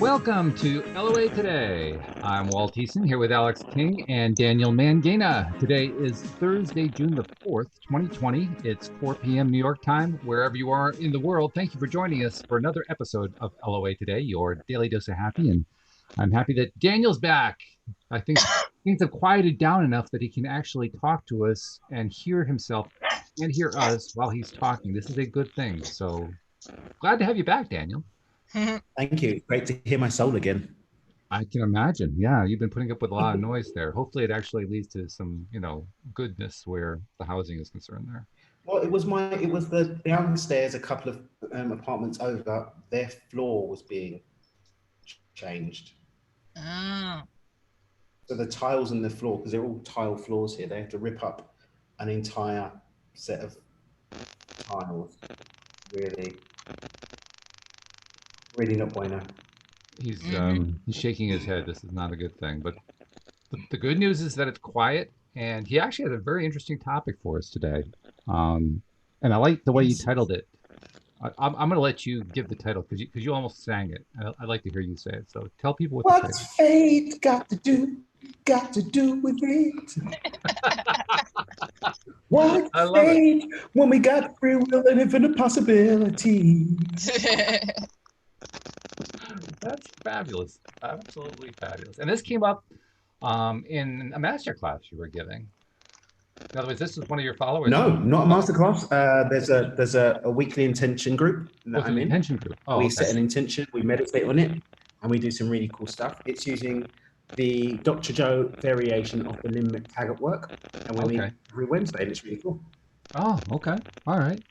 Welcome to LOA Today. I'm Walt Eason here with Alex King and Daniel Mangena. Today is Thursday, June the 4th, 2020. It's 4 p.m. New York time. Wherever you are in the world, thank you for joining us for another episode of LOA Today, your daily dose of happy. And I'm happy that Daniel's back. I think things have quieted down enough that he can actually talk to us and hear himself and hear us while he's talking. This is a good thing. So glad to have you back, Daniel. Thank you. Great to hear my soul again. I can imagine. Yeah, you've been putting up with a lot of noise there. Hopefully, it actually leads to some, goodness where the housing is concerned there. Well, it was the downstairs, a couple of apartments over, their floor was being changed. Oh. So the tiles in the floor, because they're all tile floors here, they have to rip up an entire set of tiles. Really, really not bueno. He's shaking his head. This is not a good thing. But the good news is that it's quiet, and he actually has a very interesting topic for us today. And I like the way you titled it. I'm going to let you give the title because you almost sang it. I'd like to hear you say it. So tell people what the title is. What's fate got to do? Got to do with it. What's fate when we got free will and infinite possibilities? That's fabulous. Absolutely fabulous. And this came up in a master class you were giving. In other words, this is one of your followers. No, not a masterclass. There's a weekly intention group that I'm in. Intention group. Oh, we okay. set an intention, we meditate on it, and we do some really cool stuff. It's using the Dr. Joe variation of the limbic taggart work, and we meet every Wednesday, and it's really cool. Oh, okay. All right.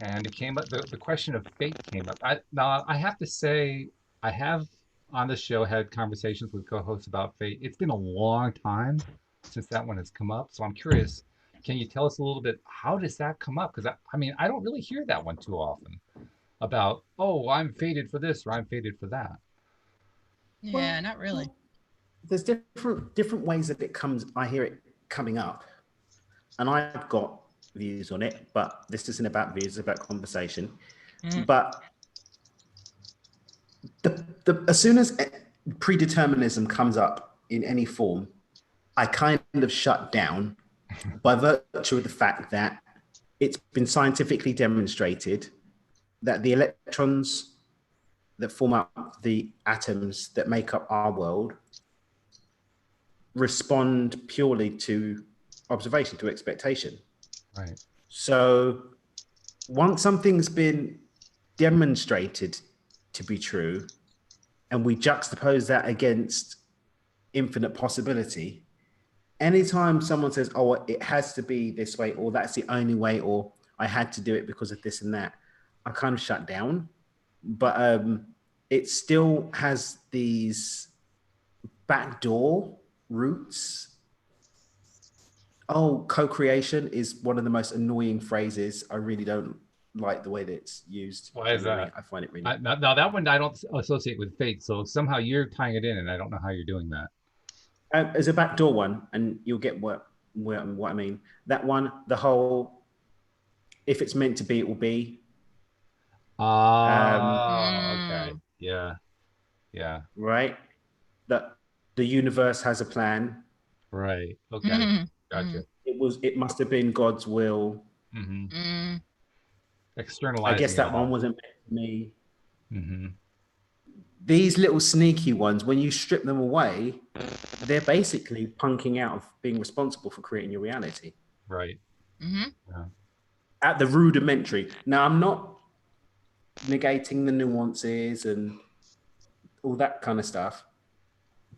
And it came up, the question of fate came up. Now, I have to say, I have on the show had conversations with co-hosts about fate. It's been a long time since that one has come up. So I'm curious, can you tell us a little bit, how does that come up? Because I don't really hear that one too often about, oh, I'm fated for this or I'm fated for that. Yeah, Well, not really. There's different ways that it comes. I hear it coming up, and I've got views on it, but this isn't about views, it's about conversation. But as soon as predeterminism comes up in any form, I kind of shut down by virtue of the fact that it's been scientifically demonstrated that the electrons that form up the atoms that make up our world respond purely to observation, to expectation. Right. So once something's been demonstrated to be true, and we juxtapose that against infinite possibility, anytime someone says, oh, it has to be this way, or that's the only way, or I had to do it because of this and that, I kind of shut down. But it still has these backdoor routes. Oh, co-creation is one of the most annoying phrases. I really don't like the way that it's used. Why is that? I find it really... Now that one I don't associate with fate, so somehow you're tying it in, and I don't know how you're doing that. As a backdoor one, and you'll get what I mean. That one, the whole, if it's meant to be, it will be. Okay. Yeah. Right. That the universe has a plan. Right. Okay. Gotcha. It must have been God's will. Externalizing. I guess that one wasn't meant for me. Mm-hmm. These little sneaky ones, when you strip them away, they're basically punking out of being responsible for creating your reality. Right. Yeah. At the rudimentary. Now, I'm not negating the nuances and all that kind of stuff,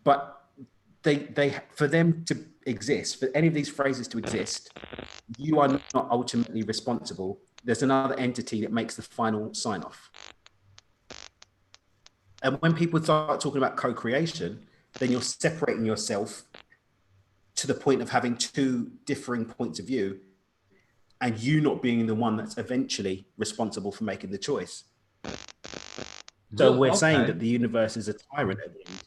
but they for them to exist, for any of these phrases to exist, you are not ultimately responsible. There's another entity that makes the final sign off. And when people start talking about co-creation, then you're separating yourself to the point of having two differing points of view, and you not being the one that's eventually responsible for making the choice. So we're saying that the universe is a tyrant at the end.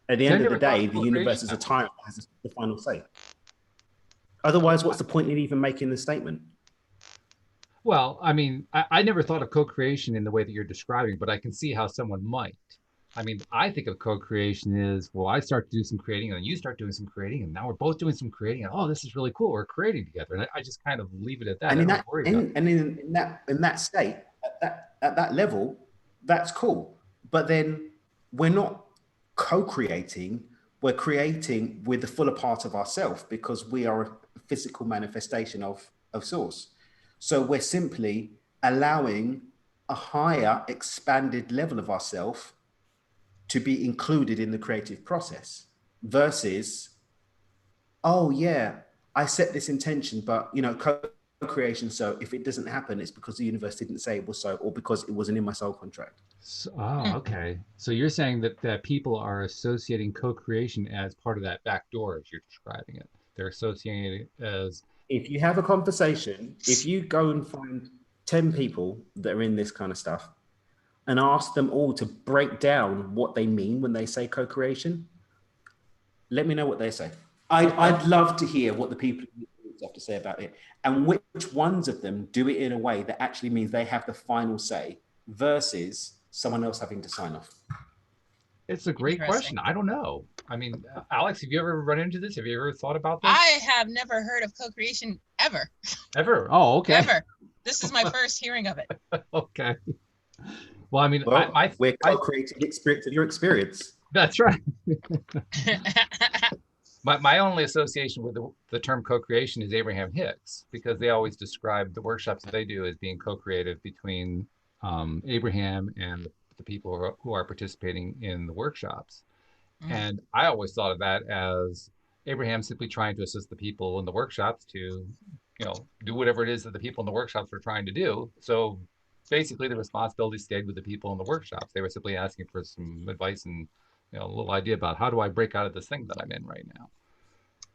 At the end of the day, the universe is a tyrant that has the final say. Otherwise, what's the point in even making the statement? Well, I mean, I never thought of co-creation in the way that you're describing, but I can see how someone might. I mean, I think of co-creation is, well, I start to do some creating and then you start doing some creating and now we're both doing some creating and oh, this is really cool. We're creating together. And I just kind of leave it at that. And I in don't that worry about it. in that state, at that level, that's cool. But then we're not co-creating, we're creating with the fuller part of ourselves because we are a physical manifestation of source. So we're simply allowing a higher expanded level of ourself to be included in the creative process versus, oh yeah, I set this intention, but you know, co-creation. So if it doesn't happen, it's because the universe didn't say it was so, or because it wasn't in my soul contract. So, Hmm. oh, okay. So you're saying that people are associating co-creation as part of that back door, as you're describing it. They're associating it as, If you have a conversation, if you go and find 10 people that are in this kind of stuff and ask them all to break down what they mean when they say co-creation, let me know what they say. I'd love to hear what the people have to say about it and which ones of them do it in a way that actually means they have the final say versus someone else having to sign off. it's a great Interesting. question. I don't know. I mean, Alex, have you ever run into this? Have you ever thought about this? I have never heard of co-creation ever, Ever? Oh, okay. ever. This is my first hearing of it. Okay. Well, I mean, Well, we're I, co-creating the experience of your experience. that's right. My only association with the term co-creation is Abraham Hicks because they always describe the workshops that they do as being co-creative between Abraham and the people who are participating in the workshops. Mm. And I always thought of that as Abraham simply trying to assist the people in the workshops to, do whatever it is that the people in the workshops were trying to do. So basically, the responsibility stayed with the people in the workshops. They were simply asking for some advice and a little idea about how do I break out of this thing that I'm in right now.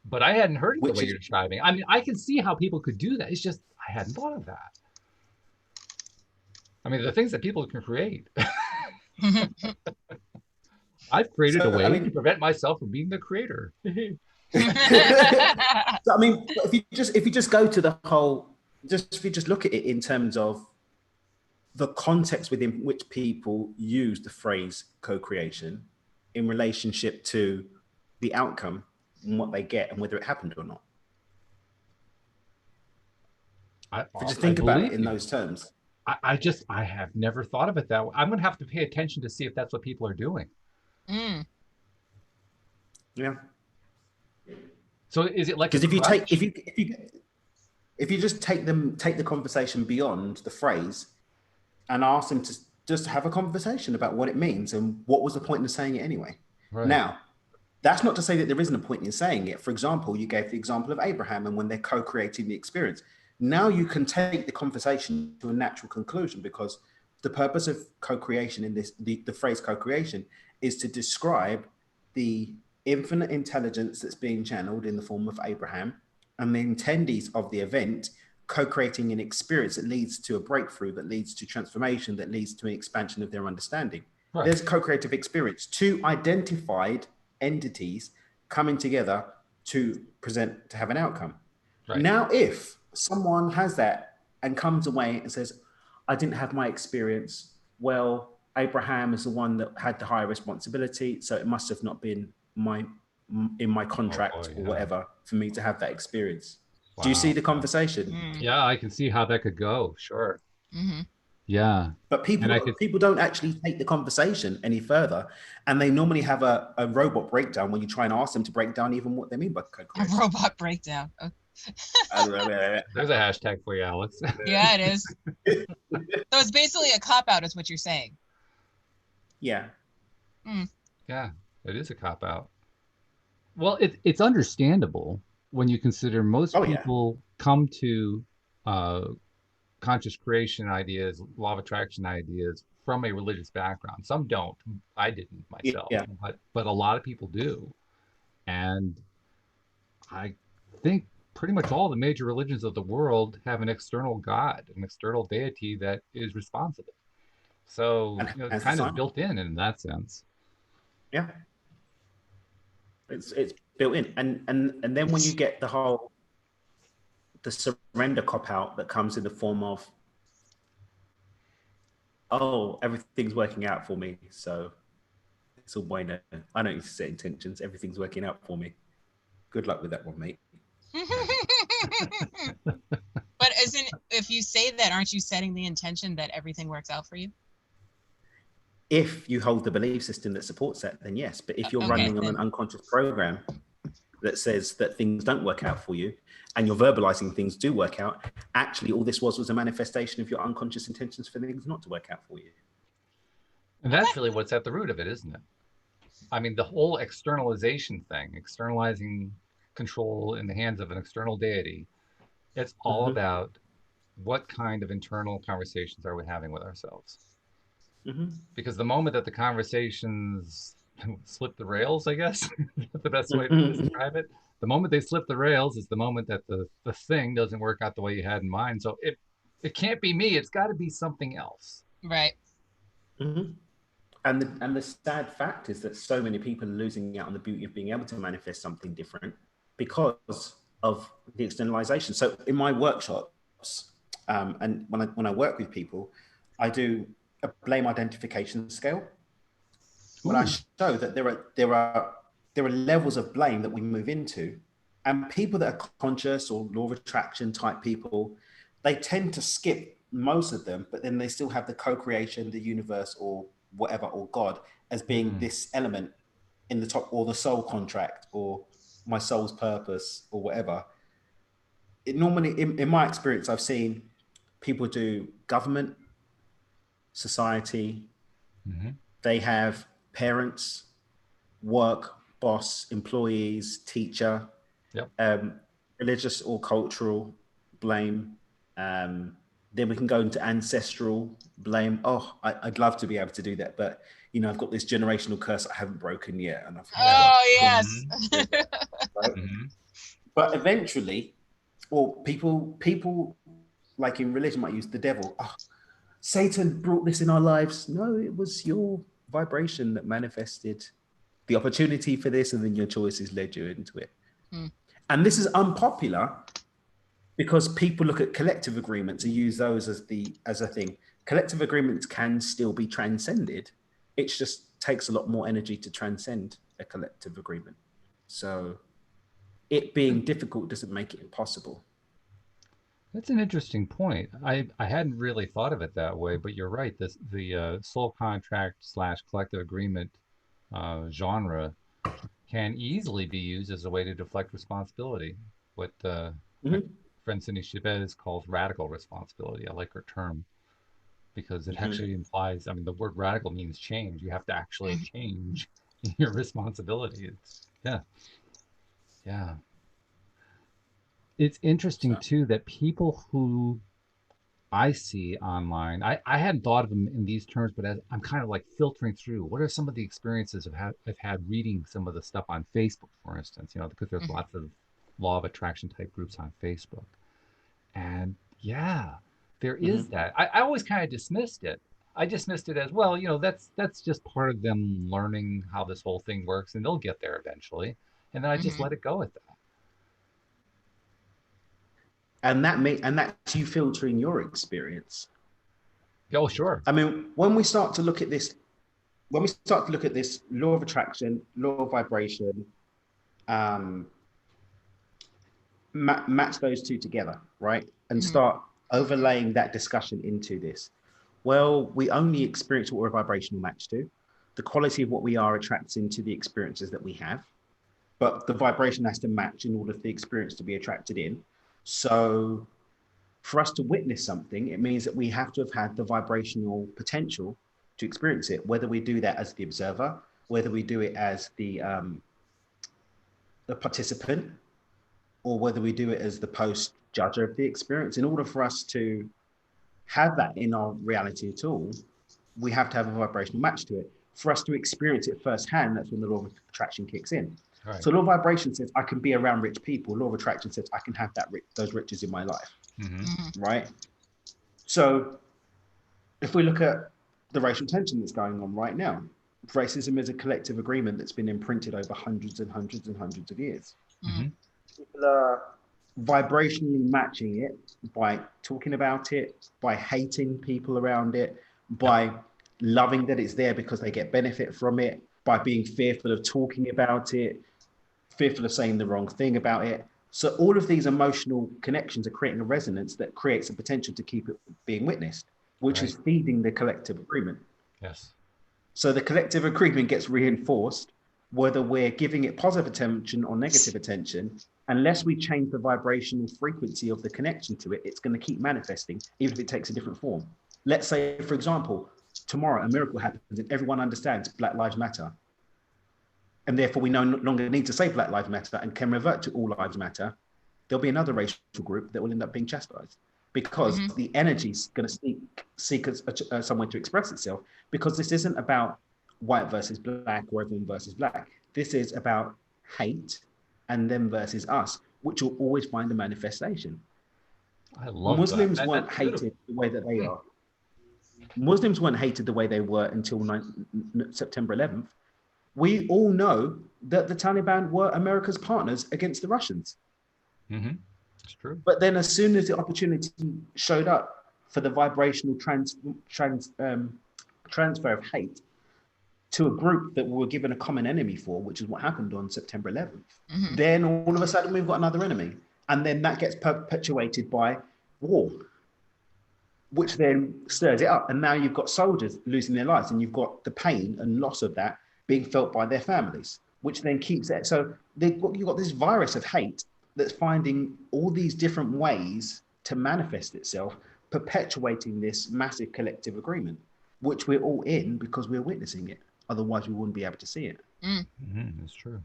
But I hadn't heard it the Which way is you're describing. I mean, I can see how people could do that. It's just I hadn't thought of that. I mean, the things that people can create. I've created a so. I way to mean, prevent myself from being the creator. so, I mean, if you just go to the whole, just if you just look at it in terms of the context within which people use the phrase co-creation in relationship to the outcome and what they get and whether it happened or not. But just I think about it believe in you. those terms. I have never thought of it that way. I'm going to have to pay attention to see if that's what people are doing. Mm. Yeah. So is it like a Because if you take crutch? if you just take the conversation beyond the phrase and ask them to just have a conversation about what it means and what was the point in saying it anyway. Right. Now, that's not to say that there isn't a point in saying it. For example, you gave the example of Abraham and when they're co-creating the experience. Now you can take the conversation to a natural conclusion because the purpose of co-creation in this, the phrase co-creation is to describe the infinite intelligence that's being channeled in the form of Abraham and the attendees of the event co-creating an experience that leads to a breakthrough, that leads to transformation, that leads to an expansion of their understanding. Right. There's co-creative experience, two identified entities coming together to present, to have an outcome. Right. Now, if someone has that and comes away and says, I didn't have my experience, well, Abraham is the one that had the higher responsibility, so it must have not been in my contract or whatever for me to have that experience. Wow. Do you see the conversation? Mm. Yeah, I can see how that could go. Sure. Mm-hmm. Yeah. But people don't actually take the conversation any further, and they normally have a robot breakdown when you try and ask them to break down even what they mean by co-creation. A robot breakdown. Oh. There's a hashtag for you, Alex. Yeah, it is. So it's basically a cop-out is what you're saying. Yeah. Mm. Yeah, it is a cop-out. Well, it's understandable when you consider most people come to conscious creation ideas, law of attraction ideas from a religious background. Some don't. I didn't myself, but a lot of people do. And I think pretty much all the major religions of the world have an external God, an external deity that is responsible. So it's kind of built in that sense. Yeah. It's built in. And then when you get the surrender cop out that comes in the form of, oh, everything's working out for me, so It's all bueno. I don't need to set intentions. Everything's working out for me. Good luck with that one, mate. But if you say that, aren't you setting the intention that everything works out for you? If you hold the belief system that supports that, then yes. But if you're running on an unconscious program that says that things don't work out for you, and you're verbalizing things do work out, actually all this was a manifestation of your unconscious intentions for things not to work out for you. And that's really what's at the root of it, isn't it? I mean, the whole externalization thing, externalizing control in the hands of an external deity, it's all about what kind of internal conversations are we having with ourselves. Because the moment that the conversations slip the rails, I guess, that's the best way to describe it. The moment they slip the rails is the moment that the thing doesn't work out the way you had in mind. So it can't be me. It's got to be something else. Right. And the sad fact is that so many people are losing out on the beauty of being able to manifest something different because of the externalization. So in my workshops, and when I work with people, I do a blame identification scale. When I show that there are levels of blame that we move into, and people that are conscious or law of attraction type people, they tend to skip most of them, but then they still have the co-creation, the universe, or whatever, or God as being this element in the top, or the soul contract, or my soul's purpose, or whatever. It normally, in my experience, I've seen people do government, society, they have parents, work, boss, employees, teacher, religious or cultural blame. Then we can go into ancestral blame. Oh, I'd love to be able to do that, but you know, I've got this generational curse I haven't broken yet. And Yes. Right? But eventually, or people like in religion might use the devil. Oh, Satan brought this in our lives. No, it was your vibration that manifested the opportunity for this, and then your choices led you into it. And this is unpopular because people look at collective agreements and use those as a thing. Collective agreements can still be transcended. It just takes a lot more energy to transcend a collective agreement. So it being difficult doesn't make it impossible. That's an interesting point. I hadn't really thought of it that way, but you're right. The soul contract / collective agreement genre can easily be used as a way to deflect responsibility. What my friend Cindy Chavez calls radical responsibility. I like her term because it actually implies, I mean, the word radical means change. You have to actually change your responsibility. Yeah. It's interesting too that people who I see online, I hadn't thought of them in these terms, but as I'm kind of like filtering through, what are some of the experiences I've had reading some of the stuff on Facebook, for instance, you know, because there's lots of law of attraction type groups on Facebook. And yeah, there is that. I always kind of dismissed it. I dismissed it as, well, you know, that's just part of them learning how this whole thing works, and they'll get there eventually. And then I just let it go at that. And that's you filtering your experience. Oh, sure. I mean, when we start to look at this law of attraction, law of vibration, match those two together, right? And start overlaying that discussion into this. Well, we only experience what we're vibrational matched to. The quality of what we are attracts into the experiences that we have, but the vibration has to match in order for the experience to be attracted in. So for us to witness something, it means that we have to have had the vibrational potential to experience it, whether we do that as the observer, whether we do it as the participant, or whether we do it as the post-judger of the experience. In order for us to have that in our reality at all, we have to have a vibrational match to it. For us to experience it firsthand, that's when the law of attraction kicks in. Right. So law of vibration says I can be around rich people. Law of attraction says I can have those riches in my life, right? So if we look at the racial tension that's going on right now, racism is a collective agreement that's been imprinted over hundreds and hundreds and hundreds of years. People are vibrationally matching it by talking about it, by hating people around it, by loving that it's there because they get benefit from it, by being fearful of talking about it, fearful of saying the wrong thing about it. So all of these emotional connections are creating a resonance that creates a potential to keep it being witnessed, which is feeding the collective agreement. Yes. So the collective agreement gets reinforced, whether we're giving it positive attention or negative attention. Unless we change the vibrational frequency of the connection to it, it's going to keep manifesting, even if it takes a different form. Let's say, for example, tomorrow a miracle happens and everyone understands Black Lives Matter. And therefore we no longer need to say Black Lives Matter and can revert to All Lives Matter. There'll be another racial group that will end up being chastised because the energy is going to seek somewhere to express itself, because this isn't about white versus black or everyone versus black. This is about hate and them versus us, which will always find a manifestation. I love Muslims that. weren't hated the way that they are. Muslims weren't hated the way they were until September 11th. We all know that the Taliban were America's partners against the Russians. It's true. But then as soon as the opportunity showed up for the vibrational transfer of hate to a group that we were given a common enemy for, which is what happened on September 11th, then all of a sudden we've got another enemy. And then that gets perpetuated by war, which then stirs it up. And now you've got soldiers losing their lives, and you've got the pain and loss of that being felt by their families, which then keeps it. So you've got this virus of hate that's finding all these different ways to manifest itself, perpetuating this massive collective agreement, which we're all in because we're witnessing it. Otherwise, we wouldn't be able to see it. That's true.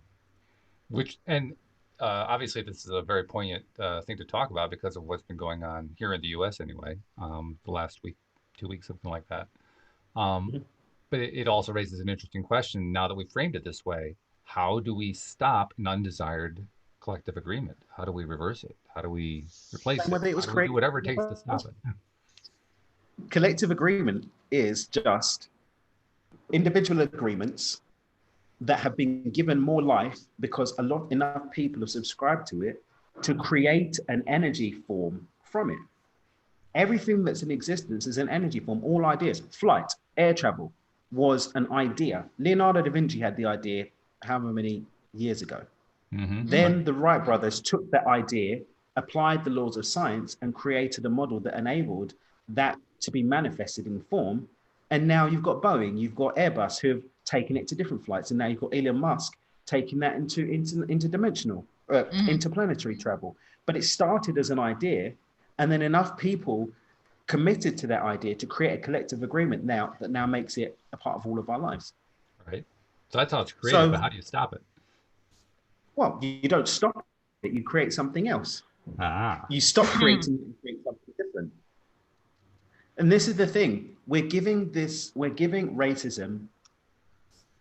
Obviously, this is a very poignant thing to talk about because of what's been going on here in the U.S. anyway, the last week, 2 weeks, something like that. But it also raises an interesting question now that we've framed it this way. How do we stop an undesired collective agreement? How do we reverse it? How do we replace it? Whether it was How do we do whatever it takes to stop it? Collective agreement is just individual agreements that have been given more life because enough people have subscribed to it to create an energy form from it. Everything that's in existence is an energy form. All ideas, flight, air travel was an idea. Leonardo da Vinci had the idea however many years ago. Then the Wright brothers took that idea, applied the laws of science, and created a model that enabled that to be manifested in form. And now you've got Boeing, you've got Airbus who have taken it to different flights, and now you've got Elon Musk taking that into interdimensional, interplanetary travel. But it started as an idea, and then enough people committed to that idea to create a collective agreement that now makes it a part of all of our lives. Right. So that's how it's created, but how do you stop it? Well, you don't stop it, you create something else. You stop creating and create something different. And this is the thing, we're giving racism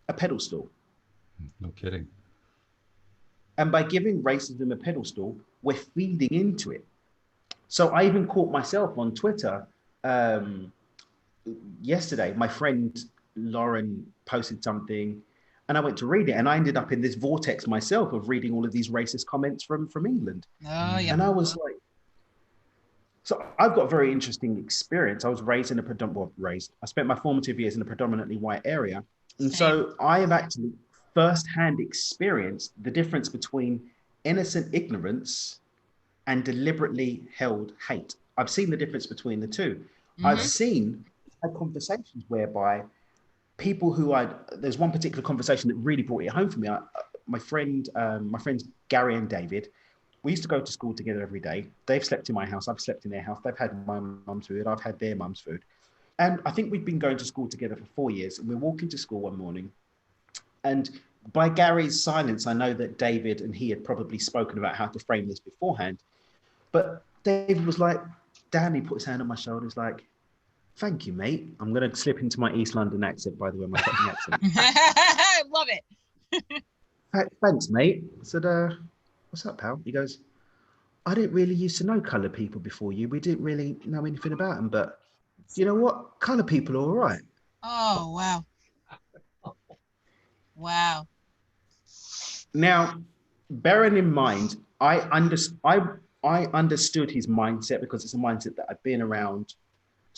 a pedestal. No kidding. And by giving racism a pedestal, we're feeding into it. So I even caught myself on Twitter yesterday. My friend Lauren posted something and I went to read it, and I ended up in this vortex myself of reading all of these racist comments from England. And I was like, so I've got a very interesting experience. I was raised in I spent my formative years in a predominantly white area. And so I have actually firsthand experienced the difference between innocent ignorance and deliberately held hate. I've seen the difference between the two. I've had conversations whereby people there's one particular conversation that really brought it home for me. My friends Gary and David, we used to go to school together every day. They've slept in my house. I've slept in their house. They've had my mum's food. I've had their mum's food. And I think we've been going to school together for 4 years. And we're walking to school one morning. And by Gary's silence, I know that David and he had probably spoken about how to frame this beforehand. But David was like, Dan, he put his hand on my shoulder. He's like, thank you, mate. I'm going to slip into my East London accent, by the way, my fucking accent. I love it. Thanks, mate. I said, what's up, pal? He goes, I didn't really used to know coloured people before you. We didn't really know anything about them. But you know what? Coloured people are all right. Oh, wow. Wow. Now, bearing in mind, I understood his mindset because it's a mindset that I've been around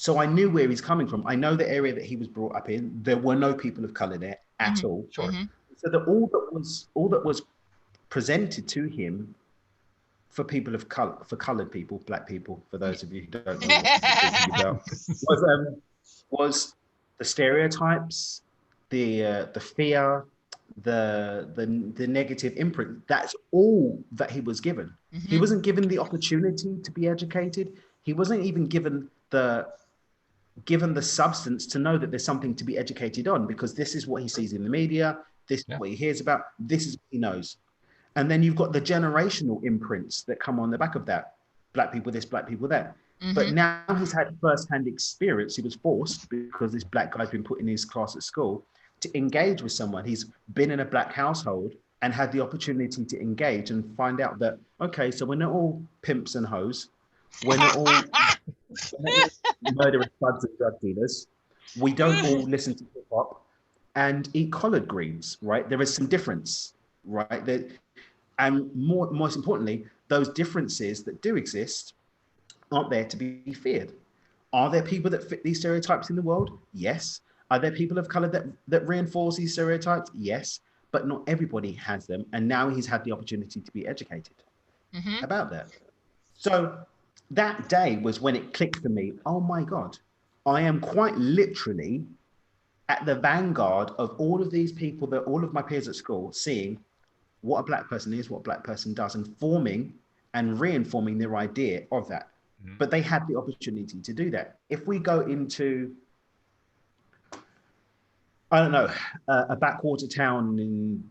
So I knew where he's coming from. I know the area that he was brought up in. There were no people of color there at all. Sure. So that all that was presented to him for people of color, for colored people, black people, for those of you who don't know what I'm talking about, was the stereotypes, the fear, the negative imprint. That's all that he was given. He wasn't given the opportunity to be educated. He wasn't even given the substance to know that there's something to be educated on, because this is what he sees in the media, this is what he hears about, this is what he knows. And then you've got the generational imprints that come on the back of that. Black people this, black people that. But now he's had first-hand experience. He was forced, because this black guy's been put in his class at school, to engage with someone. He's been in a black household and had the opportunity to engage and find out that, okay, so we're not all pimps and hoes. We're not all murderous thugs and drug dealers. We don't all listen to hip hop and eat collard greens, right? There is some difference, right? And most importantly, those differences that do exist aren't there to be feared. Are there people that fit these stereotypes in the world? Yes. Are there people of color that reinforce these stereotypes? Yes. But not everybody has them. And now he's had the opportunity to be educated about that. So that day was when it clicked for me. Oh my God, I am quite literally at the vanguard of all of these people, that all of my peers at school, seeing what a black person is, what a black person does, and forming and reinforming their idea of that. But they had the opportunity to do that. If we go into, I don't know, a backwater town in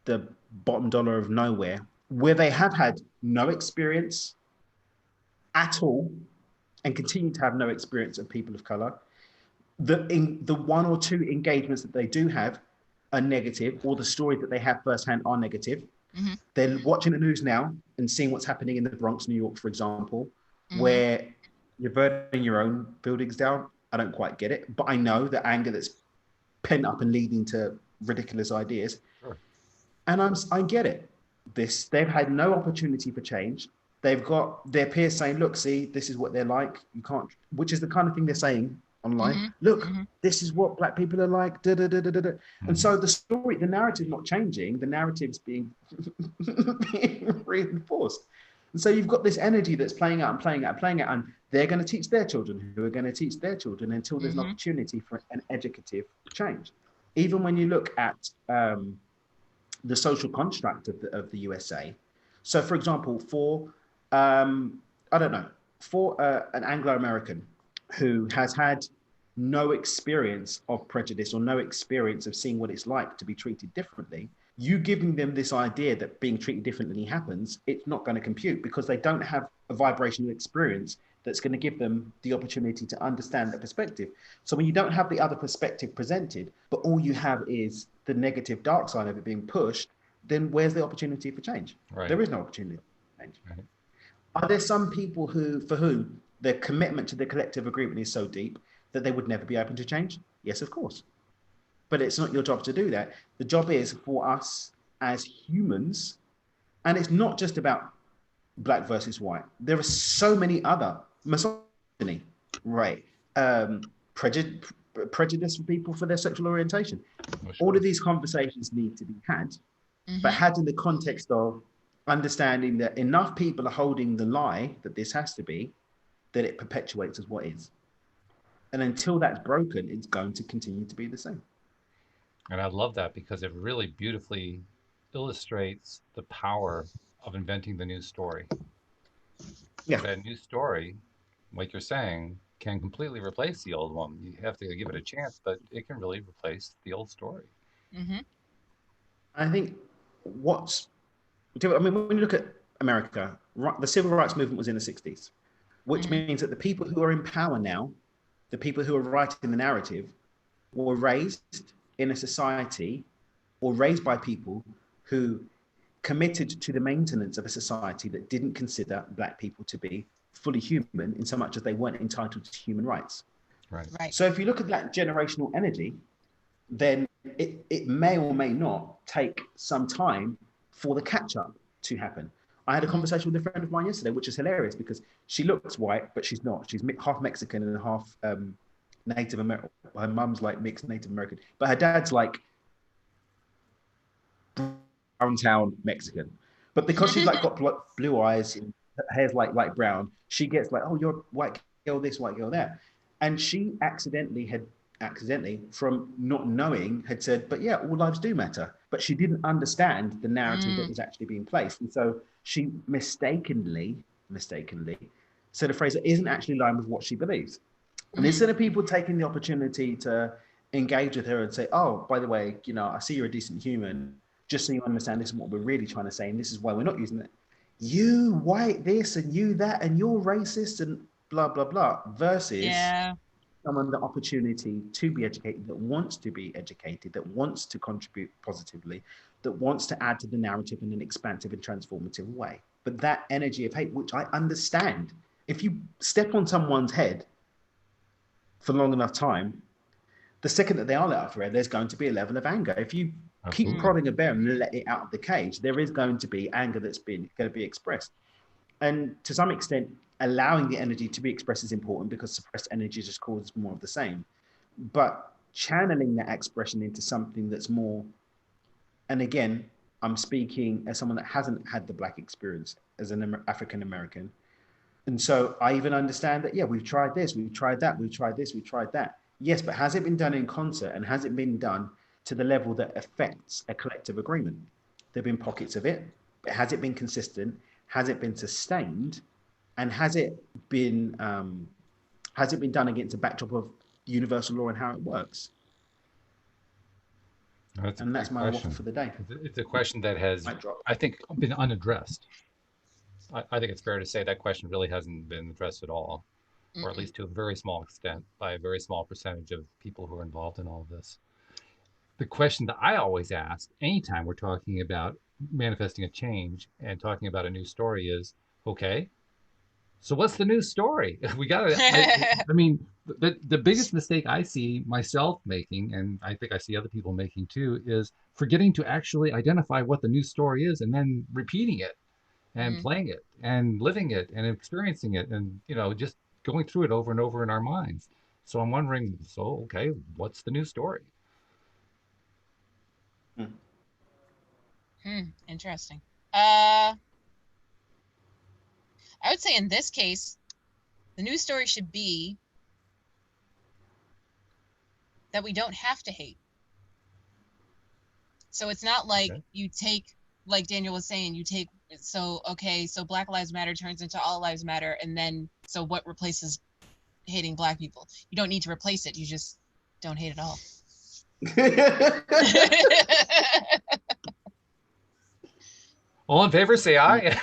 the bottom dollar of nowhere, where they have had no experience at all and continue to have no experience of people of color, the one or two engagements that they do have are negative, or the stories that they have firsthand are negative. They're watching the news now and seeing what's happening in the Bronx, New York, for example, where you're burning your own buildings down. I don't quite get it, but I know the anger that's pent up and leading to ridiculous ideas. And I get it. They've had no opportunity for change. They've got their peers saying, look, see, this is what they're like. You can't, which is the kind of thing they're saying online. Look, this is what black people are like. Da, da, da, da, da. And so the narrative's not changing. The narrative's being reinforced. And so you've got this energy that's playing out, and they're going to teach their children, who are going to teach their children, until there's an opportunity for an educative change. Even when you look at the social construct of the USA. So, for example, for an Anglo-American who has had no experience of prejudice or no experience of seeing what it's like to be treated differently, you giving them this idea that being treated differently happens, it's not going to compute, because they don't have a vibrational experience that's going to give them the opportunity to understand that perspective. So when you don't have the other perspective presented, but all you have is the negative dark side of it being pushed, then where's the opportunity for change? There is no opportunity for change. Are there some people for whom their commitment to the collective agreement is so deep that they would never be open to change? Yes, of course. But it's not your job to do that. The job is for us as humans, and it's not just about black versus white. There are so many other misogyny, right? Prejudice for people for their sexual orientation. All of these conversations need to be had, but had in the context of understanding that enough people are holding the lie that this has to be, that it perpetuates as what is. And until that's broken, it's going to continue to be the same. And I love that, because it really beautifully illustrates the power of inventing the new story. Yeah. That new story, like you're saying, can completely replace the old one. You have to give it a chance, but it can really replace the old story. I think when you look at America, the civil rights movement was in the 60s, which means that the people who are in power now, the people who are writing the narrative, were raised in a society, or raised by people who committed to the maintenance of a society that didn't consider black people to be fully human, in so much as they weren't entitled to human rights. Right. So if you look at that generational energy, then it may or may not take some time for the catch up to happen. I had a conversation with a friend of mine yesterday, which is hilarious because she looks white, but she's not. She's half Mexican and half Native American. Her mum's like mixed Native American, but her dad's like brown town Mexican. But because she's like got blue eyes and her hair's like brown, she gets like, oh, you're white girl this, white girl that. And she accidentally from not knowing had said, but yeah, all lives do matter. But she didn't understand the narrative that was actually being placed. And so she mistakenly said a phrase that isn't actually in line with what she believes. And instead of people taking the opportunity to engage with her and say, oh, by the way, you know, I see you're a decent human, just so you understand this is what we're really trying to say, and this is why we're not using it. You white this and you that, and you're racist and blah, blah, blah, versus someone the opportunity to be educated, that wants to be educated, that wants to contribute positively, that wants to add to the narrative in an expansive and transformative way. But that energy of hate, which I understand, if you step on someone's head for long enough time, the second that they are let out for air, there's going to be a level of anger. If you keep prodding a bear and let it out of the cage, there is going to be anger that's going to be expressed. And to some extent, allowing the energy to be expressed is important because suppressed energy just causes more of the same. But channeling that expression into something that's more, and again, I'm speaking as someone that hasn't had the Black experience as an African American. And so I even understand that, yeah, we've tried this, we've tried that, we've tried this, we've tried that. Yes, but has it been done in concert, and has it been done to the level that affects a collective agreement? There have been pockets of it, but has it been consistent? Has it been sustained? And has it been done against a backdrop of universal law and how it works? That's my offer for the day. It's a question that has, I think, been unaddressed. I think it's fair to say that question really hasn't been addressed at all, or at least to a very small extent by a very small percentage of people who are involved in all of this. The question that I always ask anytime we're talking about manifesting a change and talking about a new story is, okay, so what's the new story? We got to, I mean, the biggest mistake I see myself making, and I think I see other people making too, is forgetting to actually identify what the new story is and then repeating it and playing it and living it and experiencing it and, you know, just going through it over and over in our minds. So I'm wondering, so, okay, what's the new story? Interesting. I would say in this case, the news story should be that we don't have to hate. So it's not like you take, like Daniel was saying, you take, so Black Lives Matter turns into All Lives Matter, and then, so what replaces hating Black people? You don't need to replace it, you just don't hate at all. All in favor, say aye.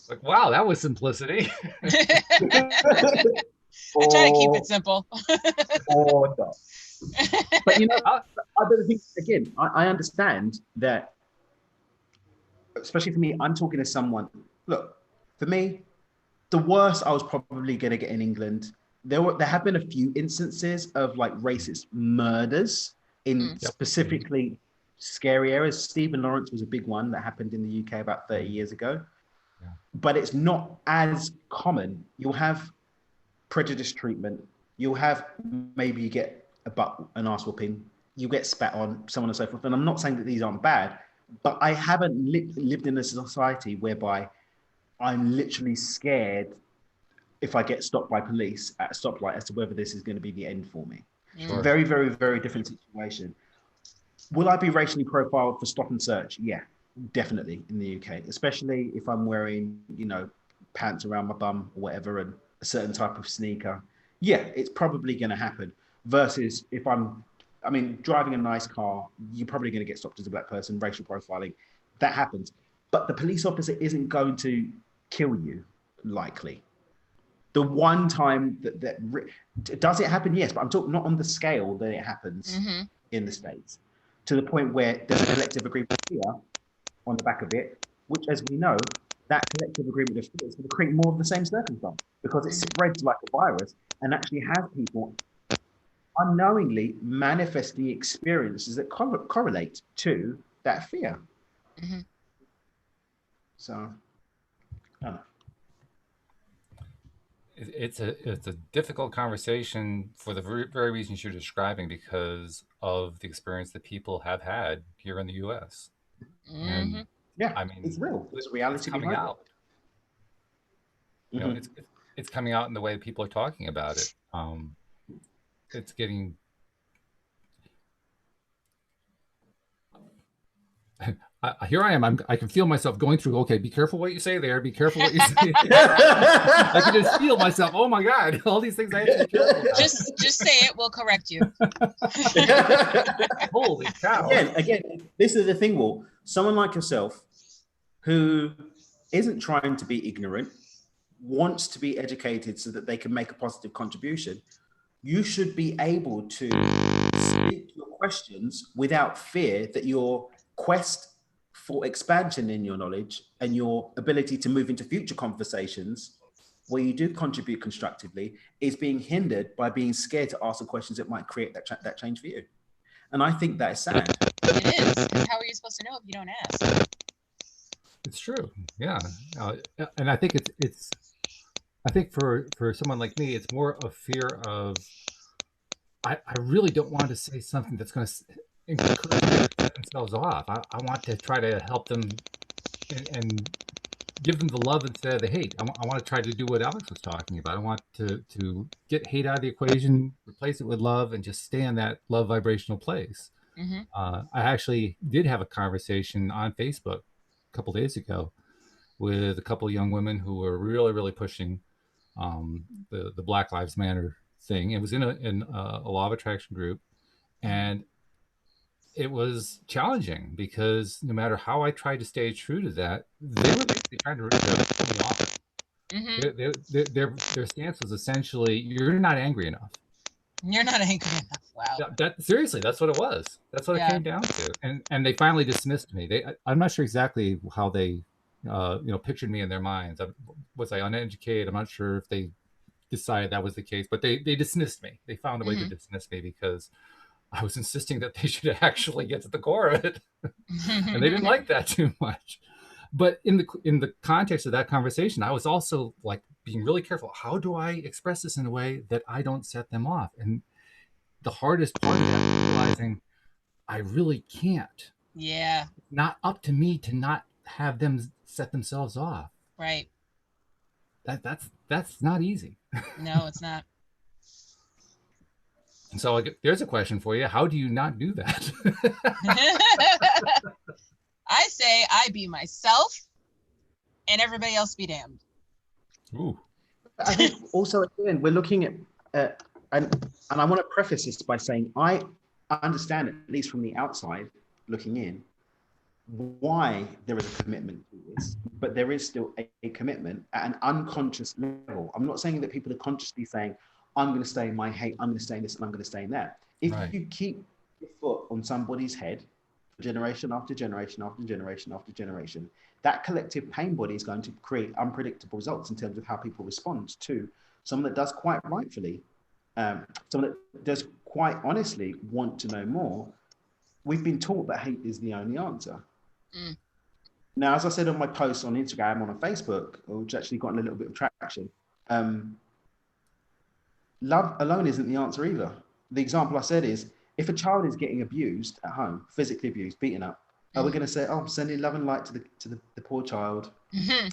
Like, wow, that was simplicity. I try to keep it simple. No. But you know, I don't think, again, I understand that, especially for me, I'm talking to someone, look, for me, the worst I was probably going to get in England, there have been a few instances of like racist murders in specifically scary areas. Stephen Lawrence was a big one that happened in the UK about 30 years ago. Yeah. But it's not as common. You'll have prejudice treatment. You'll have, maybe you get an arse whooping. You get spat on, so on and so forth. And I'm not saying that these aren't bad, but I haven't lived in a society whereby I'm literally scared if I get stopped by police at a stoplight as to whether this is going to be the end for me. Sure. Very, very, very different situation. Will I be racially profiled for stop and search? Yeah, definitely in the UK, especially if I'm wearing, you know, pants around my bum or whatever and a certain type of sneaker. Yeah, it's probably going to happen. Versus if driving a nice car, you're probably going to get stopped as a Black person, racial profiling. That happens. But the police officer isn't going to kill you, likely. The one time that does it happen? Yes, but I'm talking not on the scale that it happens in the States, to the point where there's a collective agreement here on the back of it, which, as we know, that collective agreement of fear is going to create more of the same circumstance because it spreads like a virus and actually has people unknowingly manifesting experiences that correlate to that fear. Mhm. So, I don't know. It's a difficult conversation for the very reasons you're describing, because of the experience that people have had here in the U.S. And Mhm. Yeah, I mean, it's real. There's a it's reality coming behind out. it. You know, it's coming out in the way people are talking about it. It's getting. Here I am. I can feel myself going through. Okay, be careful what you say there. Be careful what you say. I can just feel myself. Oh my God! All these things I have to be careful about. Just say it. We'll correct you. Holy cow! Again, this is the thing, Will. Someone like yourself who isn't trying to be ignorant, wants to be educated so that they can make a positive contribution, you should be able to speak your questions without fear that your quest for expansion in your knowledge and your ability to move into future conversations where you do contribute constructively is being hindered by being scared to ask the questions that might create that change for you. And I think that is sad. It is. And how are you supposed to know if you don't ask? It's true. Yeah, and I think it's. I think for someone like me, it's more a fear of. I really don't want to say something that's going to encourage them to set themselves off. I want to try to help them and give them the love instead of the hate. I want to try to do what Alex was talking about. I want to get hate out of the equation, replace it with love, and just stay in that love vibrational place. Mhm. I actually did have a conversation on Facebook a couple days ago with a couple of young women who were really, really pushing the Black Lives Matter thing. It was in a law of attraction group, and it was challenging because no matter how I tried to stay true to that, they were basically trying to rip me off. Mhm. Their stance was essentially, "You're not angry enough." You're not angry enough. Wow. That seriously, that's what it was. That's what it Yeah. came down to. And they finally dismissed me. I'm not sure exactly how they, pictured me in their minds. Was I uneducated? I'm not sure if they decided that was the case, but they dismissed me. They found a way to Mhm. dismiss me because I was insisting that they should actually get to the core of it, and they didn't like that too much. But in the context of that conversation, I was also like being really careful. How do I express this in a way that I don't set them off? And the hardest part of that is realizing I really can't. Yeah. It's not up to me to not have them set themselves off. Right. That's not easy. No, it's not. So there's a question for you. How do you not do that? I say I be myself and everybody else be damned. Ooh. I think also, again, we're looking at and I want to preface this by saying I understand, at least from the outside looking in, why there is a commitment to this, but there is still a commitment at an unconscious level. I'm not saying that people are consciously saying, I'm going to stay in my hate, I'm going to stay in this, and I'm going to stay in that. If Right. you keep your foot on somebody's head, generation after generation after generation after generation, that collective pain body is going to create unpredictable results in terms of how people respond to someone that does quite rightfully, someone that does quite honestly want to know more. We've been taught that hate is the only answer. Mm. Now, as I said on my post on Instagram, on Facebook, which actually gotten a little bit of traction, love alone isn't the answer either. The example I said is, if a child is getting abused at home, physically abused, beaten up, are we going to say, "Oh, I'm sending love and light to the poor child"? Mhm.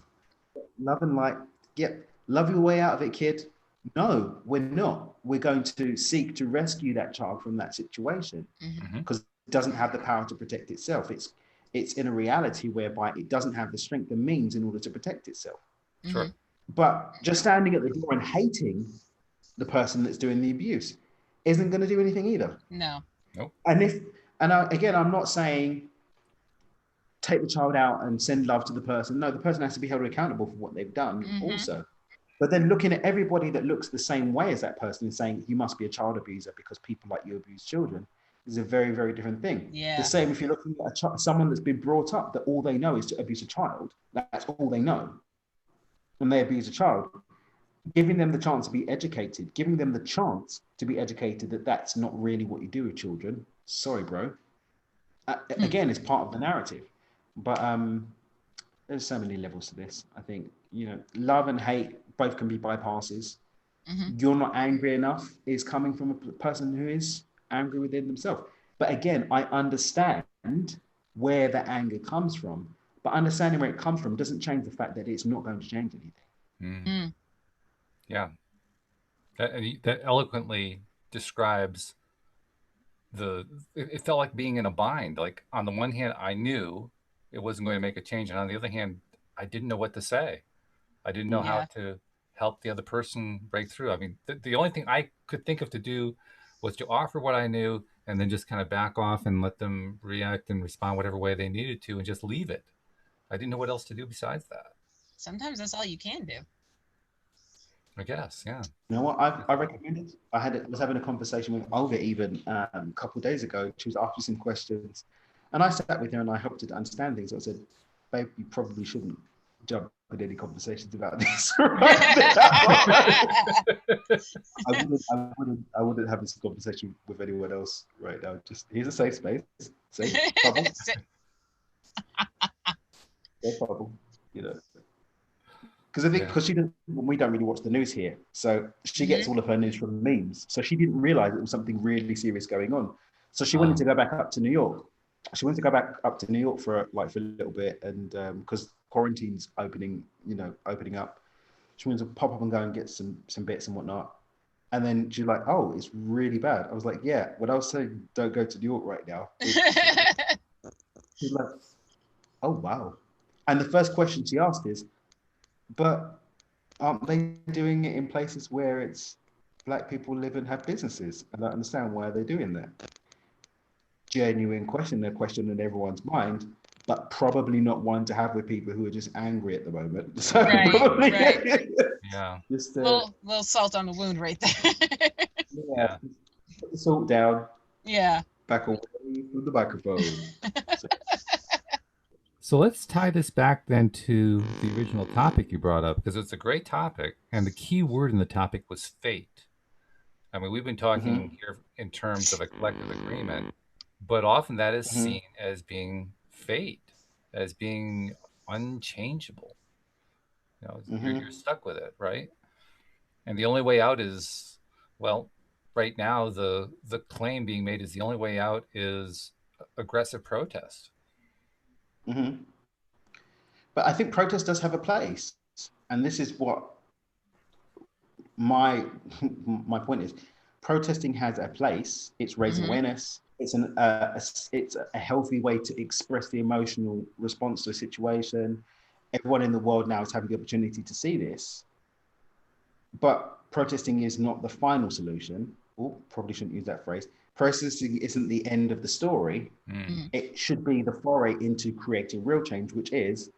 Love and light, yep, love your way out of it, kid. No, we're not. We're going to seek to rescue that child from that situation Mhm. because it doesn't have the power to protect itself. It's in a reality whereby it doesn't have the strength and means in order to protect itself. Sure. Mhm. But just standing at the door and hating the person that's doing the abuse isn't going to do anything either. No. Nope. Again, I'm not saying take the child out and send love to the person. No, the person has to be held accountable for what they've done also. But then looking at everybody that looks the same way as that person and saying you must be a child abuser because people like you abuse children is a very, very different thing. Yeah. The same if you're looking at someone that's been brought up that all they know is to abuse a child. That's all they know. And they abuse a child. Giving them the chance to be educated, giving them the chance to be educated that that's not really what you do with children. Sorry, bro. Again, it's part of the narrative. But there's so many levels to this. I think, love and hate both can be bypasses. You're not angry enough is coming from a person who is angry within themselves. But again, I understand where the anger comes from, but understanding where it comes from doesn't change the fact that it's not going to change anything. Yeah. That eloquently describes it felt like being in a bind. Like on the one hand, I knew it wasn't going to make a change. And on the other hand, I didn't know what to say. I didn't know how to help the other person break through. I mean, the only thing I could think of to do was to offer what I knew and then just kind of back off and let them react and respond whatever way they needed to and just leave it. I didn't know what else to do besides that. Sometimes that's all you can do. I guess, yeah. You know what? I recommended. Was having a conversation with Olga even a couple of days ago. She was asking some questions, and I sat with her and I helped her to understand things. I said, "Babe, you probably shouldn't jump in any conversations about this." I wouldn't have this conversation with anyone else right now. Just here's a safe space. Safe bubble. Safe bubble. Because I think we don't really watch the news here, so she gets all of her news from memes. So she didn't realize it was something really serious going on. So she wanted to go back up to New York. She wanted to go back up to New York for a little bit, and because quarantine's opening up, she wanted to pop up and go and get some bits and whatnot. And then she's like, "Oh, it's really bad." I was like, "Yeah." When I was saying don't go to New York right now, she's like, "Oh wow." And the first question she asked is, "But aren't they doing it in places where it's Black people live and have businesses? I don't understand why they're doing that." Genuine question, a question in everyone's mind, but probably not one to have with people who are just angry at the moment. So probably, yeah, just little salt on the wound right there. Put the salt down. Yeah. Back away from the microphone. So let's tie this back then to the original topic you brought up, because it's a great topic, and the key word in the topic was fate. I mean, we've been talking here in terms of a collective agreement, but often that is seen as being fate, as being unchangeable. You're stuck with it, right? And the only way out is, well, right now the claim being made is the only way out is aggressive protest. But I think protest does have a place, and this is what my point is. Protesting has a place. It's raising awareness. It's a healthy way to express the emotional response to a situation. Everyone in the world now is having the opportunity to see this. But protesting is not the final solution. Probably shouldn't use that phrase. Protesting isn't the end of the story. It should be the foray into creating real change, which is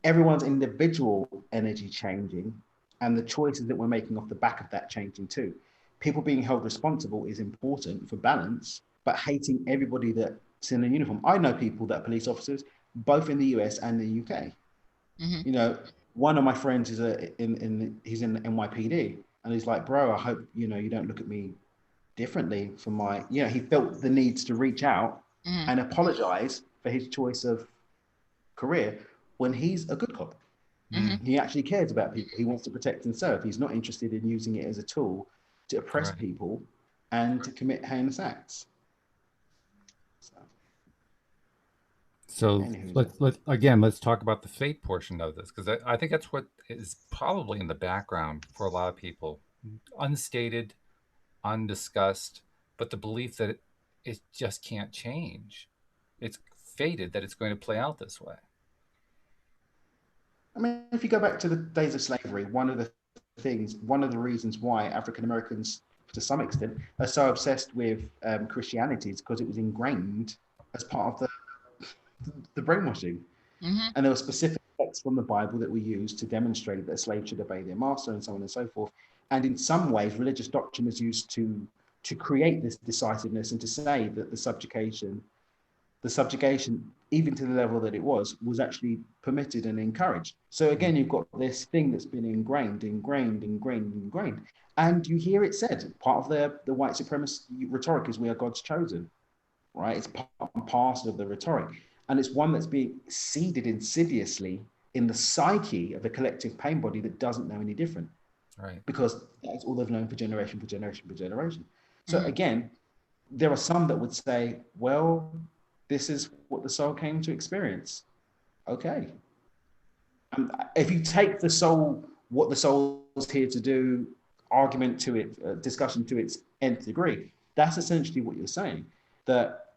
everyone's individual energy changing and the choices that we're making off the back of that changing too. People being held responsible is important for balance, but hating everybody that's in a uniform. I know people that are police officers, both in the US and the UK. One of my friends is he's in the NYPD, and he's like, "Bro, I hope you don't look at me differently for my." He felt the need to reach out and apologize for his choice of career when he's a good cop. He actually cares about people. He wants to protect and serve. He's not interested in using it as a tool to oppress people and to commit heinous acts. So let's talk about the fate portion of this, because I think that's what is probably in the background for a lot of people, unstated, undiscussed, but the belief that it just can't change. It's fated that it's going to play out this way. I mean, if you go back to the days of slavery, one of the reasons why African Americans, to some extent, are so obsessed with Christianity is because it was ingrained as part of the brainwashing. And there were specific texts from the Bible that were used to demonstrate that a slave should obey their master and so on and so forth. And in some ways, religious doctrine was used to create this decisiveness and to say that the subjugation, even to the level that it was actually permitted and encouraged. So again, you've got this thing that's been ingrained. And you hear it said, part of the white supremacist rhetoric is we are God's chosen. right? It's part and parcel of the rhetoric. And it's one that's being seeded insidiously in the psyche of a collective pain body that doesn't know any different. Right. Because that's all they've known for generation, for generation, for generation. So Mhm. again, there are some that would say, well, this is what the soul came to experience. Okay. If you take the soul, what the soul is here to do, argument to it, discussion to its nth degree, that's essentially what you're saying. That,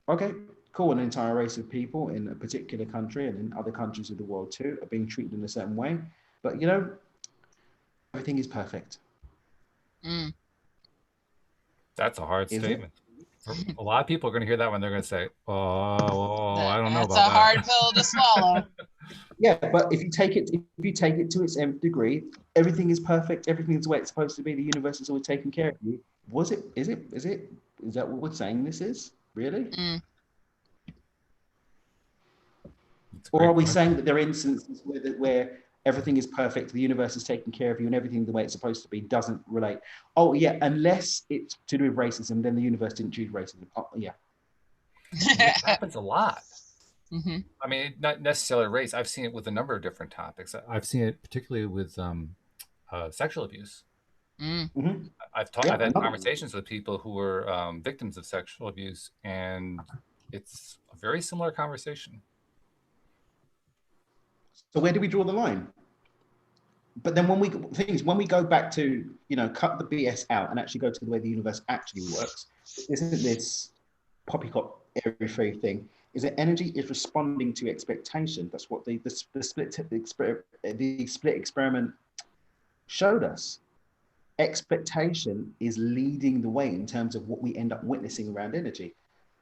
okay, cool, an entire race of people in a particular country and in other countries of the world too are being treated in a certain way. But, you know, everything is perfect. Mm. That's a hard Is it? statement. A lot of people are going to hear that one. They're going to say, "Oh, I don't know That's about a hard that." pill to swallow. Yeah, but if you take it to its nth degree, everything is perfect, everything is the way it's supposed to be, the universe is always taking care of you. Is that what we're saying this is? Really? Mm. It's a Or are great we question. saying that there are instances where everything is perfect, the universe is taking care of you, and everything the way it's supposed to be doesn't relate? Oh, yeah, unless it's to do with racism, then the universe didn't choose racism. Oh, yeah. It happens a lot. Hmm. I mean, not necessarily race. I've seen it with a number of different topics. I've seen it particularly with sexual abuse. Mm. Mm-hmm. I've Yeah, had another. conversations with people who were victims of sexual abuse, and it's a very similar conversation. So where do we draw the line? But then when we go back to, you know, cut the BS out and actually go to the way the universe actually works, isn't this poppycock airy fairy thing? Is that energy is responding to expectation? That's what the split experiment showed us. Expectation is leading the way in terms of what we end up witnessing around energy.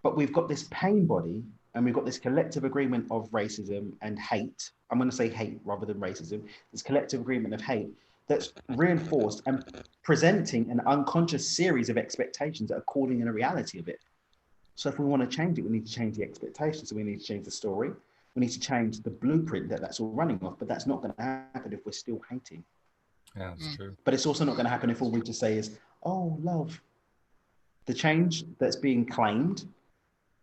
But we've got this pain body and we've got this collective agreement of racism and hate. I'm going to say hate rather than racism. This collective agreement of hate that's reinforced and presenting an unconscious series of expectations that are calling in a reality of it. So if we want to change it, we need to change the expectations. So we need to change the story. We need to change the blueprint that's all running off. But that's not going to happen if we're still hating. Yeah, that's Mm. true. But it's also not going to happen if all we just say is, oh, love. The change that's being claimed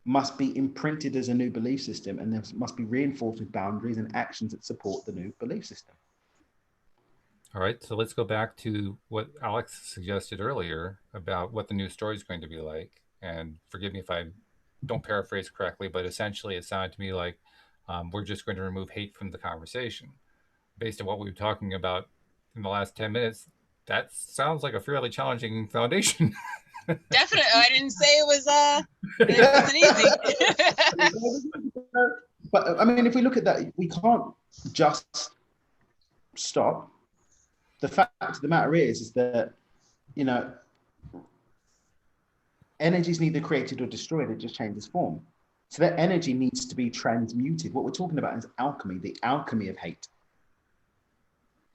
must be imprinted as a new belief system, and there must be reinforced with boundaries and actions that support the new belief system. All right, so let's go back to what Alex suggested earlier about what the new story is going to be like. And forgive me if I don't paraphrase correctly, but essentially it sounded to me like we're just going to remove hate from the conversation. Based on what we were talking about in the last 10 minutes, that sounds like a fairly challenging foundation. Definitely. I didn't say it wasn't easy. But I mean, if we look at that, we can't just stop. The fact of the matter is that, you know, energy is neither created or destroyed, it just changes form. So that energy needs to be transmuted. What we're talking about is alchemy, the alchemy of hate.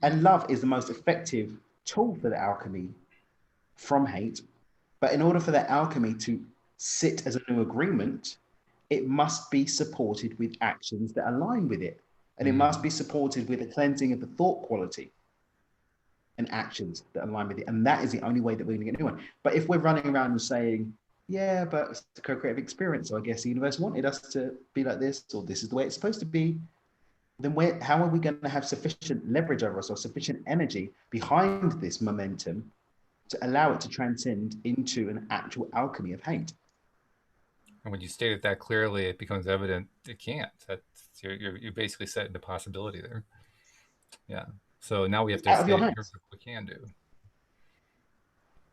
And love is the most effective tool for the alchemy from hate. But in order for that alchemy to sit as a new agreement, it must be supported with actions that align with it. And it must be supported with a cleansing of the thought quality and actions that align with it. And that is the only way that we're going to get a new one. But if we're running around and saying, yeah, but it's a co-creative experience, so I guess the universe wanted us to be like this, or this is the way it's supposed to be, then how are we going to have sufficient leverage over us or sufficient energy behind this momentum to allow it to transcend into an actual alchemy of hate? And when you state it that clearly, it becomes evident it can't. You're basically setting the possibility there. Yeah. So now we have to Out of your say, here's hands. what we can do.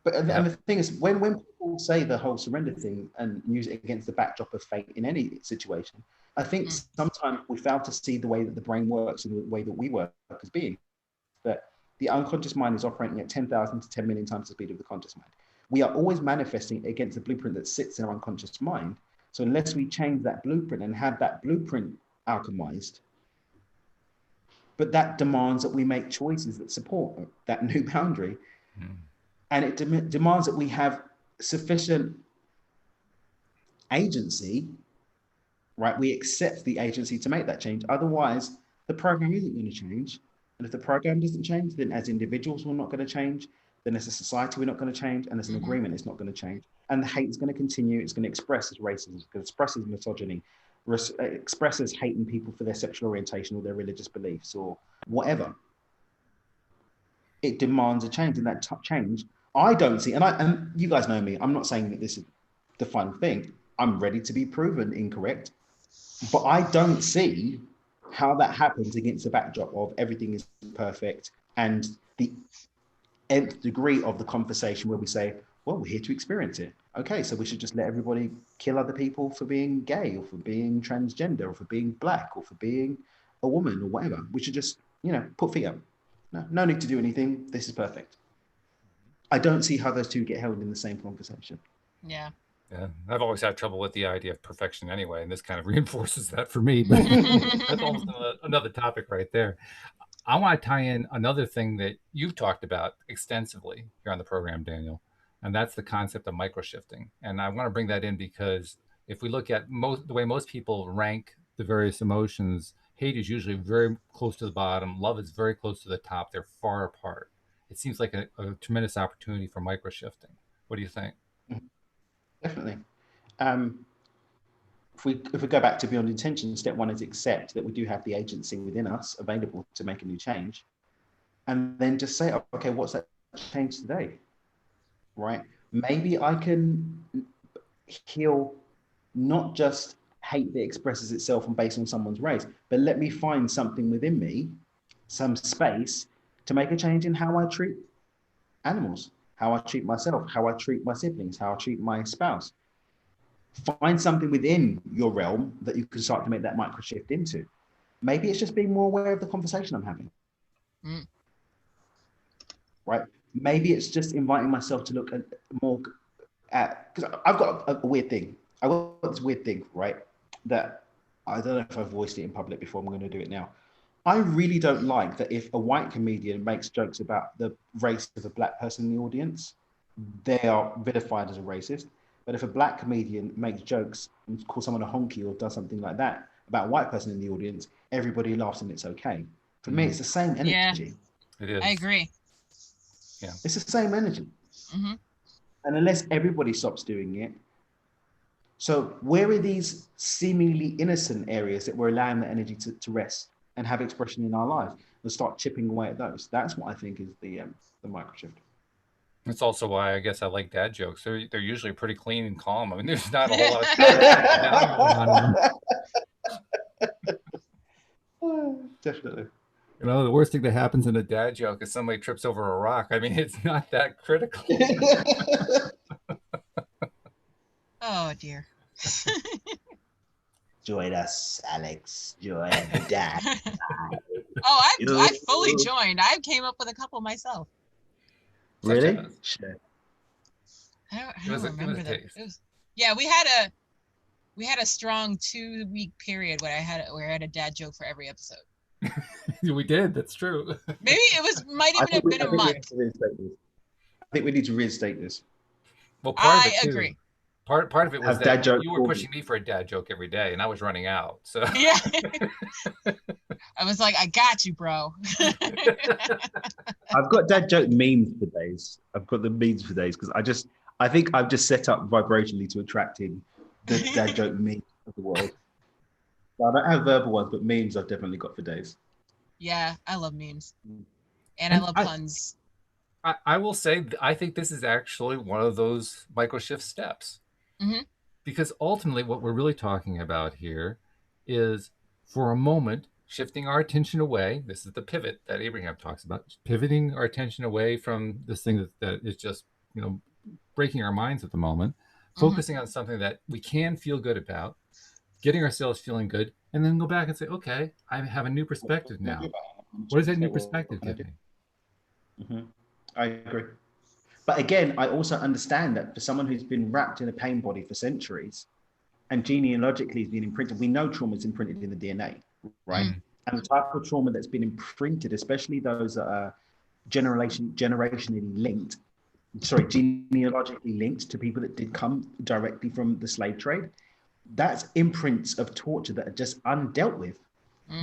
But Yeah. and the thing is, when people say the whole surrender thing and use it against the backdrop of fate in any situation, I think sometimes we fail to see the way that the brain works and the way that we work as beings. That the unconscious mind is operating at 10,000 to 10 million times the speed of the conscious mind. We are always manifesting against the blueprint that sits in our unconscious mind. So unless we change that blueprint and have that blueprint alchemized, but that demands that we make choices that support that new boundary. And it demands that we have sufficient agency, right? We accept the agency to make that change. Otherwise, the program isn't going to change. And if the program doesn't change, then as individuals, we're not going to change. Then as a society, we're not going to change. And as an agreement, it's not going to change. And the hate is going to continue. It's going to express as racism, it's going to express as misogyny, express as hating people for their sexual orientation or their religious beliefs or whatever. It demands a change, and that change, I don't see, and you guys know me, I'm not saying that this is the final thing. I'm ready to be proven incorrect, but I don't see how that happens against the backdrop of everything is perfect and the nth degree of the conversation where we say, well, we're here to experience it. Okay, so we should just let everybody kill other people for being gay or for being transgender or for being black or for being a woman or whatever. We should just, put feet up. No need to do anything. This is perfect. I don't see how those two get held in the same conversation. Yeah. Yeah, I've always had trouble with the idea of perfection anyway, and this kind of reinforces that for me. But that's almost another topic right there. I want to tie in another thing that you've talked about extensively here on the program, Daniel, and that's the concept of microshifting. And I want to bring that in because if we look at the way most people rank the various emotions, hate is usually very close to the bottom, love is very close to the top. They're far apart. It seems like a tremendous opportunity for microshifting. What do you think? Definitely. If we go back to beyond intention, step one is accept that we do have the agency within us available to make a new change, and then just say, okay, what's that change today? Right? Maybe I can heal not just hate that expresses itself based on someone's race, but let me find something within me, some space to make a change in how I treat animals, how I treat myself, how I treat my siblings, how I treat my spouse. Find something within your realm that you can start to make that micro shift into. Maybe it's just being more aware of the conversation I'm having. Right? Maybe it's just inviting myself to look at more at, because I've got a weird thing. I've got this weird thing, right? That I don't know if I've voiced it in public before. I'm going to do it now. I really don't like that if a white comedian makes jokes about the race of a black person in the audience, they are vilified as a racist. But if a black comedian makes jokes and calls someone a honky or does something like that about a white person in the audience, everybody laughs and it's okay. For me, it's the same energy. Yeah, it is. I agree. Yeah, it's the same energy. And unless everybody stops doing it, so where are these seemingly innocent areas that we're allowing the energy to rest and have expression in our lives and start chipping away at those? That's what I think is the micro shift. That's also why I guess I like dad jokes. They're usually pretty clean and calm. I mean, there's not a whole lot of Definitely. You know, the worst thing that happens in a dad joke is somebody trips over a rock. I mean, it's not that critical. Oh dear. Join us, Alex. Join the dad. I fully joined. I came up with a couple myself. Really? Sure. I don't remember that. Yeah, we had a strong 2-week period where I had a dad joke for every episode. We did. That's true. Maybe it might even have been a month. I think we need to reinstate this. Well, I agree. Part of it was that you were pushing me for a dad joke every day, and I was running out. So yeah, I was like, "I got you, bro." I've got dad joke memes for days. I've got the memes for days because I think I've just set up vibrationally to attracting the dad joke memes of the world. So I don't have verbal ones, but memes I've definitely got for days. Yeah, I love memes, and I love puns. I will say, I think this is actually one of those micro shift steps. Because ultimately what we're really talking about here is, for a moment, shifting our attention away. This is the pivot that Abraham talks about, pivoting our attention away from this thing that is just, breaking our minds at the moment, focusing on something that we can feel good about, getting ourselves feeling good, and then go back and say, okay, I have a new perspective now. What does that new perspective give me? I agree. But again, I also understand that for someone who's been wrapped in a pain body for centuries and genealogically has been imprinted, we know trauma is imprinted in the DNA, right? And the type of trauma that's been imprinted, especially those that are genealogically linked to people that did come directly from the slave trade, that's imprints of torture that are just undealt with,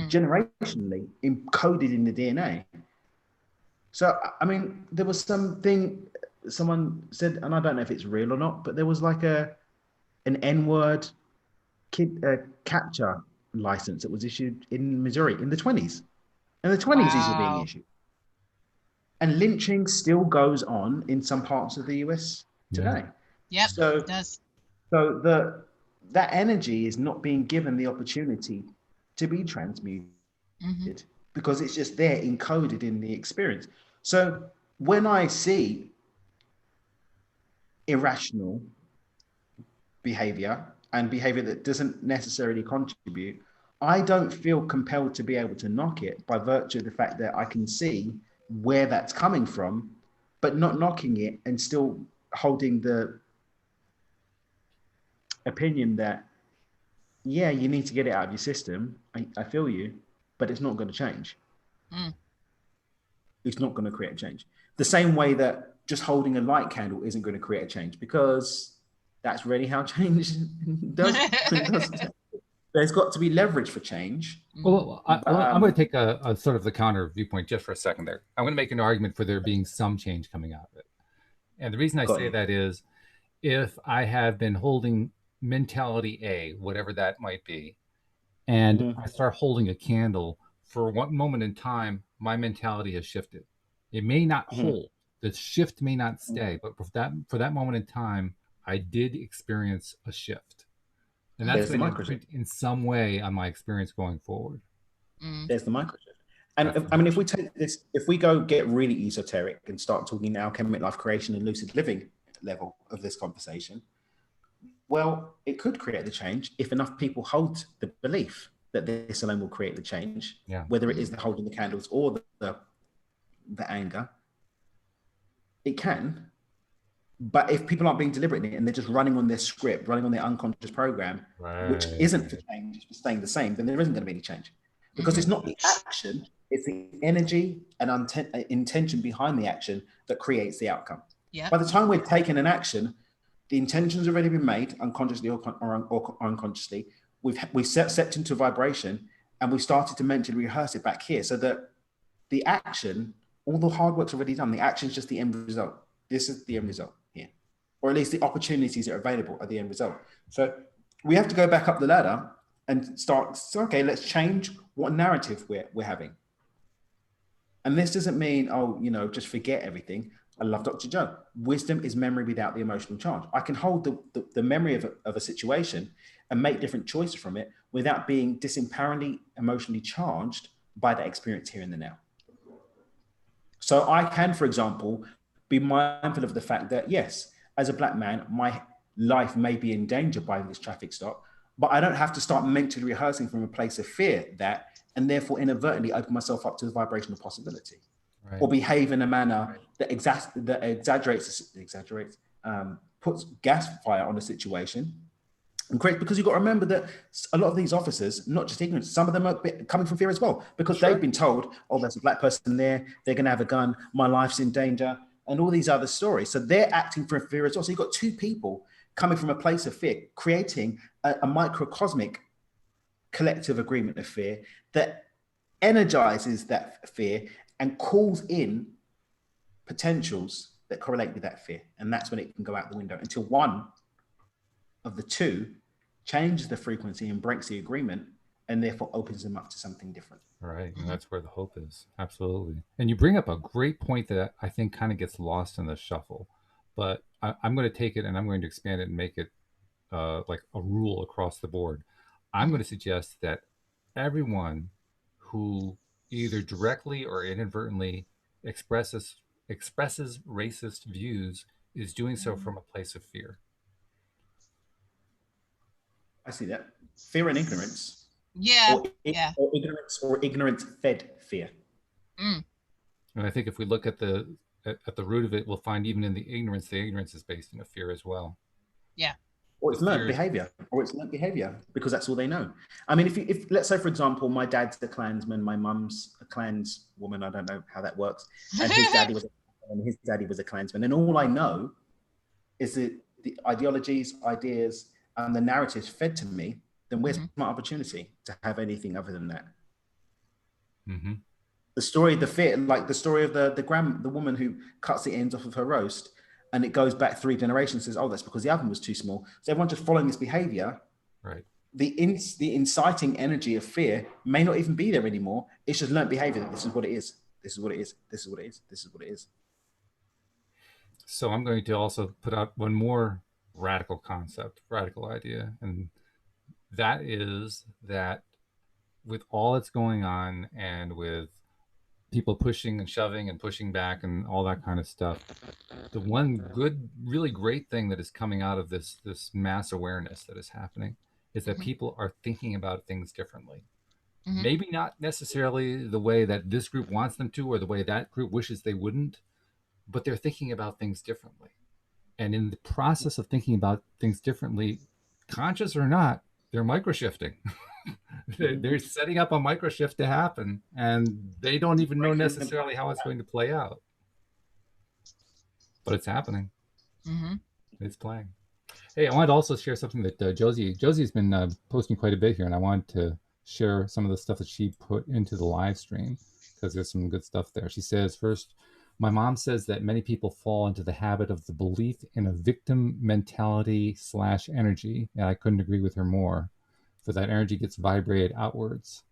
generationally encoded in the DNA. So, I mean, there was something someone said, and I don't know if it's real or not, but there was like an N-word kid capture license that was issued in Missouri in the 20s. And the 20s these were being Wow. issued. And lynching still goes on in some parts of the US today. Yep. So, It does. so that energy is not being given the opportunity to be transmuted because it's just there encoded in the experience. So when I see irrational behavior and behavior that doesn't necessarily contribute, I don't feel compelled to be able to knock it by virtue of the fact that I can see where that's coming from, but not knocking it and still holding the opinion that, yeah, you need to get it out of your system. I feel you, but it's not going to change. It's not going to create a change. The same way that just holding a light candle isn't going to create a change, because that's really how change does. There's got to be leverage for change. Well, I'm going to take a sort of the counter viewpoint just for a second there. I'm going to make an argument for there being some change coming out of it. And the reason I say that is, if I have been holding mentality A, whatever that might be, and I start holding a candle, for one moment in time, my mentality has shifted. It may not hold, the shift may not stay, but for that moment in time, I did experience a shift. And that's going to imprint in some way on my experience going forward. There's the microshift. And I mean, if we take this, if we go get really esoteric and start talking alchemic life creation and lucid living level of this conversation, well, it could create the change if enough people hold the belief that this alone will create the change, whether it is the holding the candles or the anger. It can. But if people aren't being deliberate in it and they're just running on their script, running on their unconscious program, which isn't for change, it's for staying the same, then there isn't going to be any change. Because it's not the action, it's the energy and intention behind the action that creates the outcome. By the time we've taken an action, the intention's already been made, unconsciously or unconsciously. We've stepped into vibration and we started to mentally rehearse it back here, so that the action, all the hard work's already done. The action is just the end result. This is the end result here, or at least the opportunities that are available are the end result. So we have to go back up the ladder and start. So, okay, let's change what narrative we're having. And this doesn't mean, just forget everything. I love Dr. Joe. Wisdom is memory without the emotional charge. I can hold the memory of a situation and make different choices from it without being disempoweringly emotionally charged by that experience here in the now. So I can, for example, be mindful of the fact that, yes, as a Black man, my life may be in danger by this traffic stop, but I don't have to start mentally rehearsing from a place of fear and therefore inadvertently open myself up to the vibrational possibility. Right. Or behave in a manner that exaggerates, puts gas fire on a situation. And great, because you've got to remember that a lot of these officers, not just ignorance, some of them are coming from fear as well, because they've been told, oh, there's a Black person there, they're going to have a gun, my life's in danger, and all these other stories. So they're acting from fear as well. So you've got two people coming from a place of fear, creating a microcosmic collective agreement of fear that energizes that fear and calls in potentials that correlate with that fear. And that's when it can go out the window, until one of the two changes the frequency and breaks the agreement and therefore opens them up to something different. Right. And that's where the hope is. Absolutely. And you bring up a great point that I think kind of gets lost in the shuffle, but I'm going to take it and I'm going to expand it and make it like a rule across the board. I'm going to suggest that everyone who either directly or inadvertently expresses racist views is doing so from a place of fear. I see that. Fear and ignorance. Yeah. Or ignorance-fed fear. And I think if we look at the root of it, we'll find even in the ignorance is based in a fear as well. Yeah. Or it's learned behavior, because that's all they know. I mean, if let's say, for example, my dad's a Klansman, my mum's a Klanswoman, I don't know how that works, and his daddy was a Klansman, and all I know is that the ideologies, ideas, and the narratives fed to me, then where's my opportunity to have anything other than that? The story, the fear, like the story of the woman who cuts the ends off of her roast. and it goes back 3 generations, says, oh, that's because the oven was too small. So everyone's just following this behavior. Right. The inciting energy of fear may not even be there anymore. It's just learned behavior. This is what it is. This is what it is. This is what it is. This is what it is. So I'm going to also put out one more radical concept, radical idea, and that is that with all that's going on and with people pushing and shoving and pushing back and all that kind of stuff, the one good, really great thing that is coming out of this mass awareness that is happening is that people are thinking about things differently. Maybe not necessarily the way that this group wants them to or the way that group wishes they wouldn't, but they're thinking about things differently. And in the process of thinking about things differently, conscious or not, they're microshifting. They're setting up a microshift to happen, and they don't even know necessarily how it's going to play out. But it's happening. It's playing. Hey, I wanted to also share something that Josie's been posting quite a bit here, and I wanted to share some of the stuff that she put into the live stream because there's some good stuff there. She says, first, my mom says that many people fall into the habit of the belief in a victim mentality / energy, and I couldn't agree with her more, for that energy gets vibrated outwards.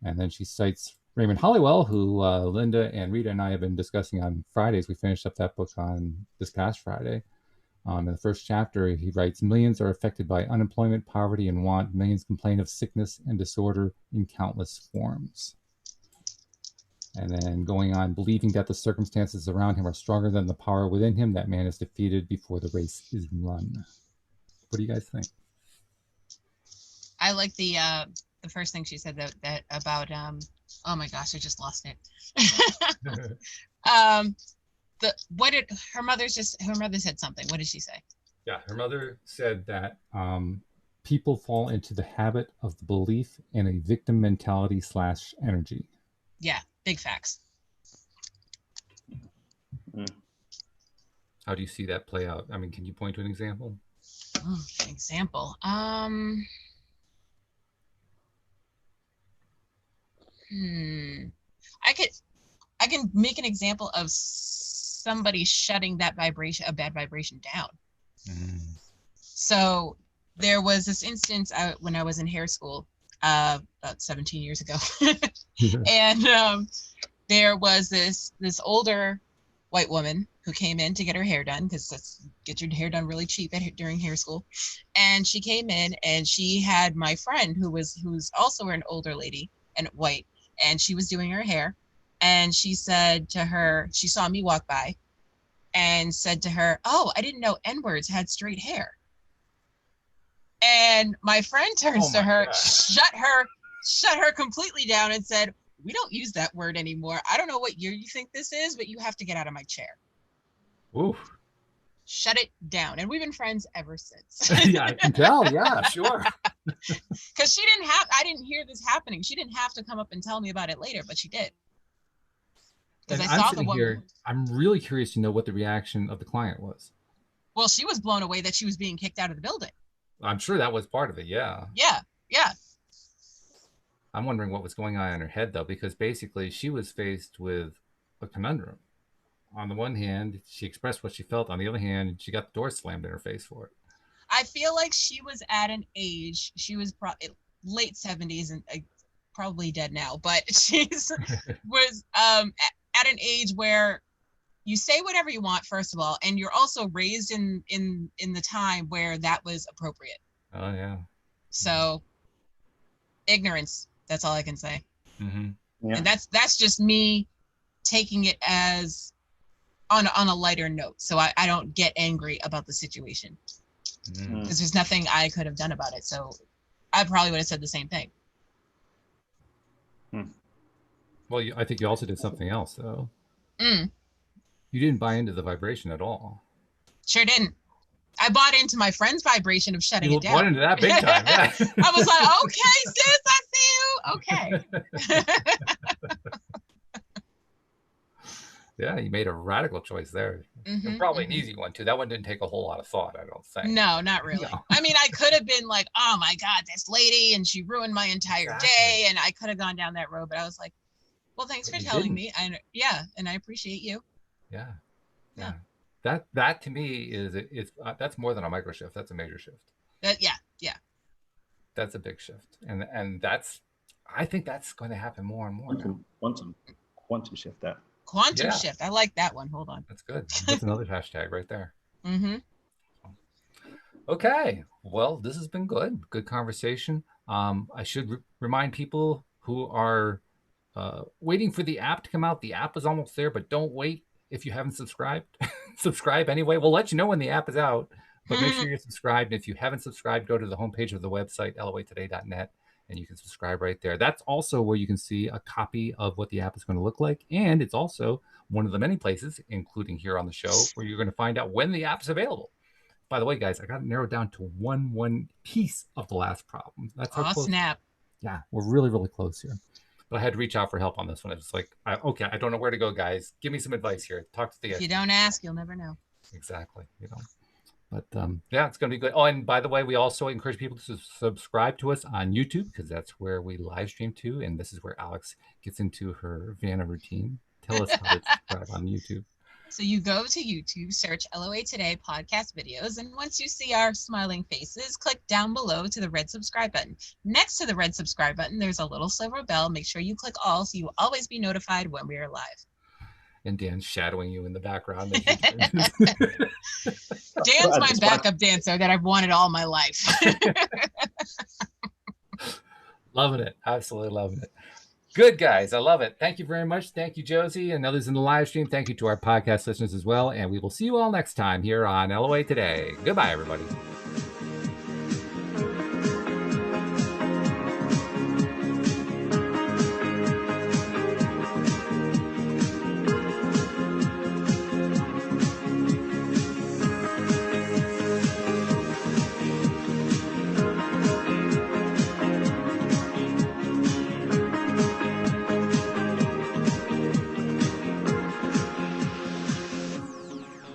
And then she cites Raymond Hollywell, who Linda and Rita and I have been discussing on Fridays. We finished up that book on this past Friday. In the first chapter, he writes, millions are affected by unemployment, poverty, and want. Millions complain of sickness and disorder in countless forms. And then going on, believing that the circumstances around him are stronger than the power within him, that man is defeated before the race is run. What do you guys think? I like the first thing she said that about oh my gosh, I just lost it. Her mother said something. What did she say? Yeah, her mother said that people fall into the habit of the belief in a victim mentality / energy. Yeah, big facts. How do you see that play out? I mean, can you point to an example? An example. I can make an example of somebody shutting that vibration, a bad vibration, down. So there was this instance when I was in hair school about 17 years ago, and there was this older white woman who came in to get her hair done, because get your hair done really cheap during hair school. And she came in and she had my friend who's also an older lady and white, and she was doing her hair. And she said to her, she saw me walk by and said to her, "Oh, I didn't know N-words had straight hair." And my friend turns to her, shut her completely down and said, "We don't use that word anymore. I don't know what year you think this is, but you have to get out of my chair." Ooh. Shut it down. And we've been friends ever since. Yeah, I can tell. Yeah, sure. Because I didn't hear this happening. She didn't have to come up and tell me about it later, but she did. And I'm sitting here, I'm really curious to know what the reaction of the client was. Well, she was blown away that she was being kicked out of the building. I'm sure that was part of it, yeah. Yeah. I'm wondering what was going on in her head, though, because basically she was faced with a conundrum. On the one hand, she expressed what she felt. On the other hand, she got the door slammed in her face for it. I feel like she was at an age, she was late 70s and probably dead now, but she was at an age where you say whatever you want, first of all, and you're also raised in the time where that was appropriate. Oh, yeah. So ignorance, that's all I can say. Yeah. And that's just me taking it as on a lighter note, so I don't get angry about the situation, because there's nothing I could have done about it. So I probably would have said the same thing. Well, I think you also did something else, though. You didn't buy into the vibration at all. Sure didn't. I bought into my friend's vibration of shutting it down. You bought into that big time, yeah. I was like, okay, sis, I see you. Okay. Yeah, you made a radical choice there. And probably an easy one, too. That one didn't take a whole lot of thought, I don't think. No, not really. No. I mean, I could have been like, oh my God, this lady, and she ruined my entire day, and I could have gone down that road, but I was like, well, thanks for telling me. And I appreciate you. Yeah. That to me is that's more than a micro shift. That's a major shift. Yeah. That's a big shift, and I think that's going to happen more and more now. Quantum shift that. Quantum Yeah. shift. I like that one. Hold on. That's good. That's another hashtag right there. Mm-hmm. Okay. Well, this has been good. Good conversation. I should remind people who are waiting for the app to come out. The app is almost there, but don't wait if you haven't subscribed. Subscribe anyway. We'll let you know when the app is out, but make sure you're subscribed. If you haven't subscribed, go to the homepage of the website, loatoday.net, and you can subscribe right there. That's also where you can see a copy of what the app is going to look like. And it's also one of the many places, including here on the show, where you're going to find out when the app is available. By the way, guys, I got it narrowed down to one piece of the last problem. That's how close. Snap. Yeah, we're really, really close here. But I had to reach out for help on this one. It's like, okay, I don't know where to go, guys. Give me some advice here. Talk to the If you don't ask, you'll never know. Exactly. But yeah, it's going to be good. Oh, and by the way, we also encourage people to subscribe to us on YouTube, because that's where we live stream to. And this is where Alex gets into her Vanna routine. Tell us how to subscribe on YouTube. So you go to YouTube, search LOA Today podcast videos, and once you see our smiling faces, click down below to the red subscribe button. Next to the red subscribe button, there's a little silver bell. Make sure you click all so you will always be notified when we are live. And Dan's shadowing you in the background. Dan's my backup dancer that I've wanted all my life. Loving it. Absolutely loving it. Good, guys. I love it. Thank you very much. Thank you, Josie, and others in the live stream. Thank you to our podcast listeners as well. And we will see you all next time here on LOA Today. Goodbye, everybody.